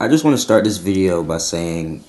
I just want to start this video by saying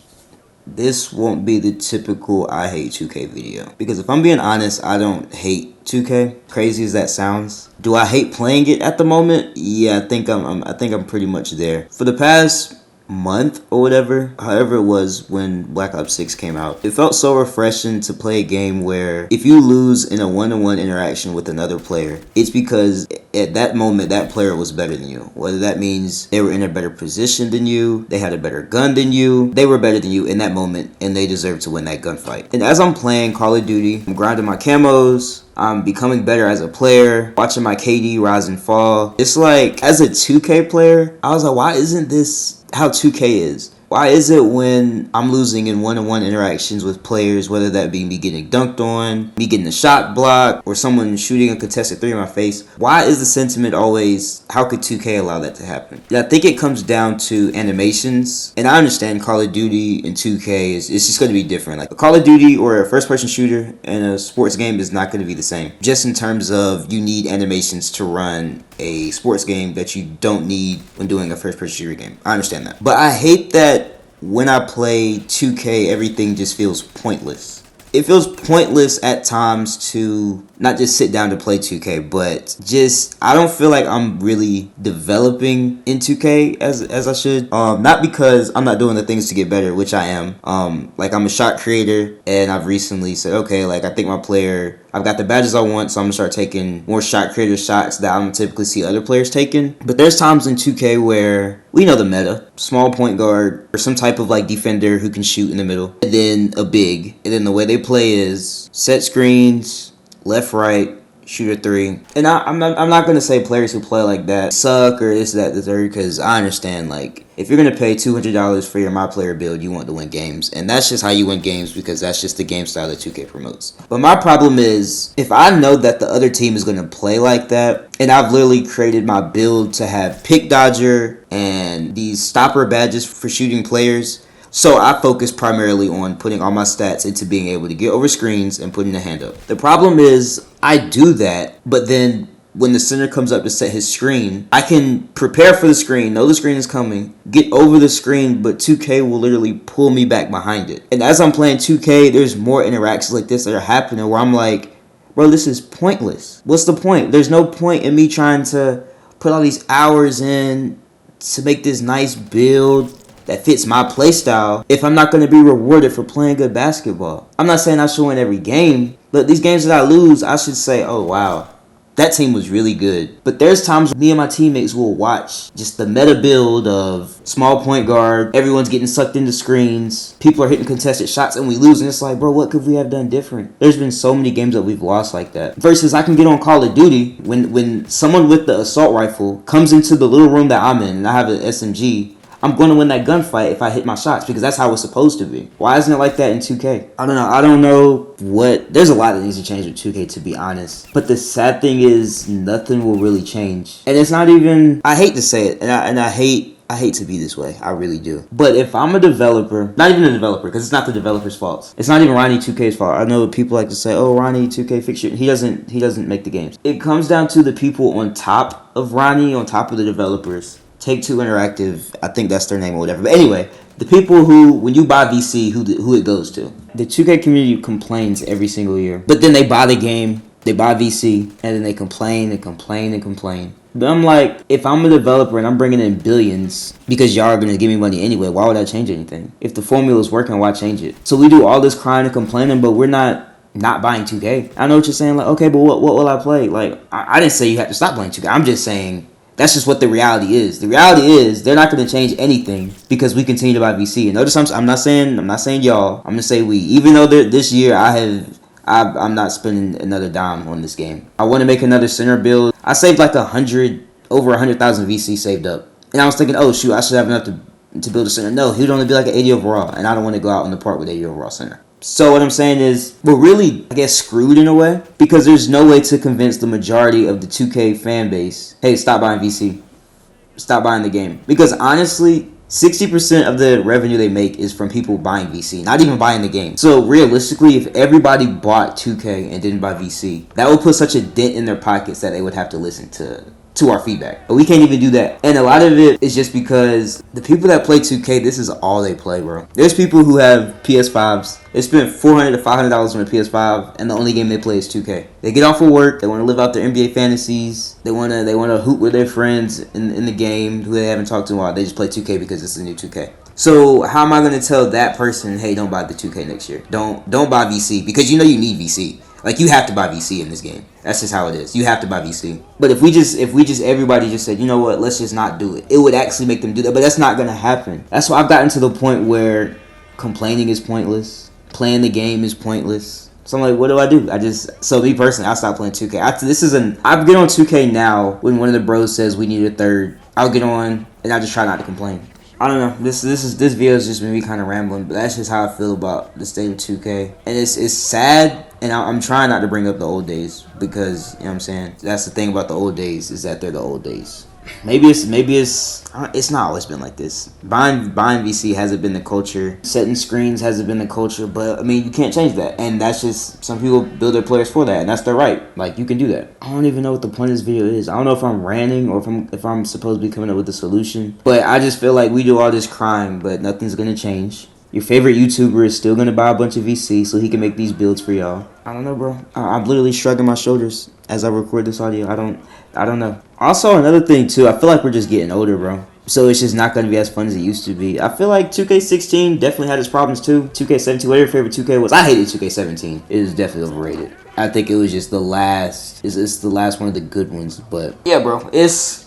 this won't be the typical I hate 2K video. Because if I'm being honest, I don't hate 2K. Crazy as that sounds. Do I hate playing it at the moment? Yeah, I think I'm pretty much there. For the past month or whatever, however it was when Black Ops 6 came out, it felt so refreshing to play a game where if you lose in a one-to-one interaction with another player, it's because at that moment that player was better than you. Whether that means they were in a better position than you, they had a better gun than you, they were better than you in that moment and they deserved to win that gunfight. And as I'm playing Call of Duty, I'm grinding my camos, I'm becoming better as a player, watching my KD rise and fall. It's like, as a 2K player, I was like, why isn't this how 2K is? Why is it when I'm losing in one-on-one interactions with players, whether that be me getting dunked on, me getting a shot blocked, or someone shooting a contested three in my face, why is the sentiment always, how could 2K allow that to happen? I think it comes down to animations, and I understand Call of Duty and 2K it's just going to be different. Like a Call of Duty or a first-person shooter in a sports game is not going to be the same. Just in terms of you need animations to run a sports game that you don't need when doing a first-person shooter game. I understand that. But I hate that when I play 2K, everything just feels pointless. It feels pointless at times to not just sit down to play 2K, but just I don't feel like I'm really developing in 2K as I should. Not because I'm not doing the things to get better, which I am. Like I'm a shot creator, and I've recently said, okay, like I think I've got the badges I want, so I'm gonna start taking more shot creator shots that I don't typically see other players taking. But there's times in 2K where we know the meta, small point guard or some type of like defender who can shoot in the middle, and then a big, and then the way they play is set screens, left, right, shoot a three. And I'm not gonna say players who play like that suck or this, that, the third, because I understand, like, if you're gonna pay $200 for your My Player build, you want to win games, and that's just how you win games because that's just the game style that 2K promotes. But my problem is, if I know that the other team is gonna play like that, and I've literally created my build to have pick dodger and these stopper badges for shooting players, so I focus primarily on putting all my stats into being able to get over screens and putting the hand up. The problem is I do that, but then when the center comes up to set his screen, I can prepare for the screen, know the screen is coming, get over the screen, but 2K will literally pull me back behind it. And as I'm playing 2K, there's more interactions like this that are happening where I'm like, bro, this is pointless. What's the point? There's no point in me trying to put all these hours in to make this nice build that fits my playstyle if I'm not going to be rewarded for playing good basketball. I'm not saying I should win every game, but these games that I lose, I should say, oh wow, that team was really good. But there's times me and my teammates will watch just the meta build of small point guard, everyone's getting sucked into screens, people are hitting contested shots, and we lose, and it's like, bro, what could we have done different? There's been so many games that we've lost like that. Versus I can get on Call of Duty when someone with the assault rifle comes into the little room that I'm in and I have an SMG, I'm going to win that gunfight if I hit my shots because that's how it's supposed to be. Why isn't it like that in 2K? I don't know what. There's a lot that needs to change with 2K, to be honest. But the sad thing is nothing will really change. And it's not even, I hate to say it, and I hate to be this way. I really do. But if I'm a developer, not even a developer, because it's not the developer's fault. It's not even Ronnie 2K's fault. I know people like to say, oh, Ronnie 2K fix it. He doesn't make the games. It comes down to the people on top of Ronnie, on top of the developers. Take-Two Interactive, I think that's their name or whatever. But anyway, the people who, when you buy VC, who it goes to. The 2K community complains every single year. But then they buy the game, they buy VC, and then they complain and complain and complain. But I'm like, if I'm a developer and I'm bringing in billions because y'all are going to give me money anyway, why would I change anything? If the formula is working, why change it? So we do all this crying and complaining, but we're not buying 2K. I know what you're saying, like, okay, but what will I play? Like, I didn't say you have to stop playing 2K. I'm just saying that's just what the reality is. The reality is they're not going to change anything because we continue to buy VC. And notice I'm not saying y'all. I'm going to say we. Even though this year I'm not spending another dime on this game. I want to make another center build. I saved like over 100,000 VC saved up. And I was thinking, oh shoot, I should have enough to build a center. No, he would only be like an 80 overall. And I don't want to go out on the park with 80 overall center. So what I'm saying is we're really, I guess, screwed in a way because there's no way to convince the majority of the 2K fan base, hey, stop buying VC. Stop buying the game. Because honestly, 60% of the revenue they make is from people buying VC, not even buying the game. So realistically, if everybody bought 2K and didn't buy VC, that would put such a dent in their pockets that they would have to listen to to our feedback. But we can't even do that. And a lot of it is just because the people that play 2K, this is all they play, bro. There's people who have PS5s. They spend $400 to $500 on a PS5, and the only game they play is 2K. They get off of work. They want to live out their NBA fantasies. They want to hoot with their friends in the game who they haven't talked to in a while. They just play 2K because it's the new 2K. So how am I going to tell that person, hey, don't buy the 2K next year? Don't buy VC, because you know you need VC. Like, you have to buy VC in this game. That's just how it is. You have to buy VC. But if we just everybody just said, you know what, let's just not do it, it would actually make them do that. But that's not gonna happen. That's why I've gotten to the point where complaining is pointless. Playing the game is pointless. So I'm like, what do? So me personally, I stopped playing 2K. I get on 2K now when one of the bros says we need a third. I'll get on and I just try not to complain. I don't know. This video is just me kind of rambling, but that's just how I feel about the state of 2K, and it's sad. And I'm trying not to bring up the old days, because you know what I'm saying. That's the thing about the old days, is that they're the old days. Maybe it's not always been like this. Buying VC hasn't been the culture. Setting screens hasn't been the culture. But I mean, you can't change that, and that's just, some people build their players for that, and that's their right. Like, you can do that. I don't even know what the point of this video is. I don't know if I'm ranting or if I'm supposed to be coming up with a solution. But I just feel like we do all this crime, but nothing's gonna change. Your favorite YouTuber is still gonna buy a bunch of VC so he can make these builds for y'all. I don't know, bro. I'm literally shrugging my shoulders as I record this audio. I don't know. Also, another thing too, I feel like we're just getting older, bro. So it's just not gonna be as fun as it used to be. I feel like 2K16 definitely had its problems too. 2K17, whatever your favorite 2K was. I hated 2K17. It is definitely overrated. I think it was just the last. It's the last one of the good ones. But yeah, bro, it's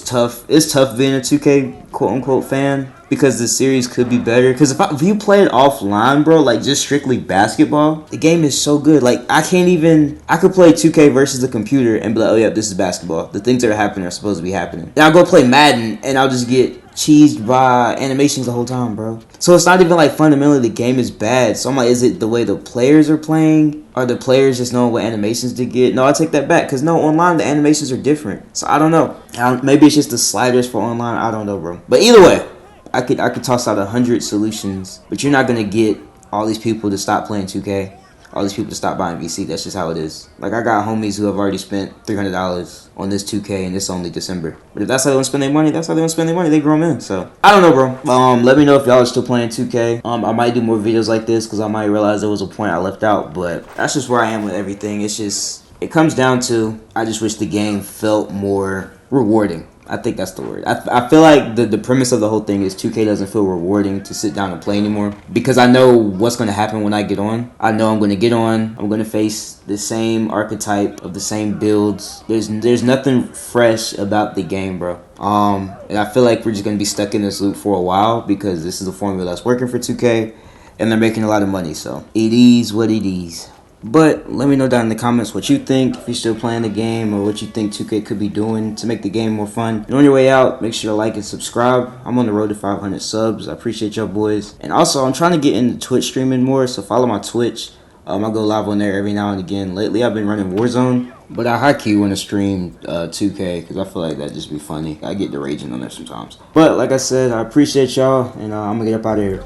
tough. It's tough being a 2K quote unquote fan, because the series could be better. Because if you play it offline, bro, like just strictly basketball, the game is so good. Like, I could play 2K versus the computer and be like, oh yeah, this is basketball. The things that are happening are supposed to be happening. Then I'll go play Madden and I'll just get cheesed by animations the whole time, bro. So it's not even like fundamentally the game is bad. So I'm like, is it the way the players are playing? Are the players just knowing what animations to get? No, I take that back, because no, online the animations are different. So I don't know. Maybe it's just the sliders for online. I don't know, bro. But either way, I could toss out 100 solutions, but you're not gonna get all these people to stop playing 2K, all these people to stop buying VC. That's just how it is. Like, I got homies who have already spent $300 on this 2K, and it's only December. But if that's how they want to spend their money, that's how they want to spend their money. They grown men. So I don't know, bro. Let me know if y'all are still playing 2K. I might do more videos like this, because I might realize there was a point I left out. But that's just where I am with everything. It's just, it comes down to, I just wish the game felt more rewarding. I think that's the word. I feel like the premise of the whole thing is 2K doesn't feel rewarding to sit down and play anymore, because I know what's going to happen when I get on. I know I'm going to get on. I'm going to face the same archetype of the same builds. There's nothing fresh about the game, bro. And I feel like we're just going to be stuck in this loop for a while, because this is the formula that's working for 2K, and they're making a lot of money. So it is what it is. But let me know down in the comments what you think, if you're still playing the game, or what you think 2K could be doing to make the game more fun. And on your way out, make sure to like and subscribe. I'm on the road to 500 subs. I appreciate y'all boys. And also, I'm trying to get into Twitch streaming more, so follow my Twitch. I go live on there every now and again. Lately, I've been running Warzone, but I high-key want to stream 2K, because I feel like that'd just be funny. I get the raging on there sometimes. But like I said, I appreciate y'all, and I'm going to get up out of here.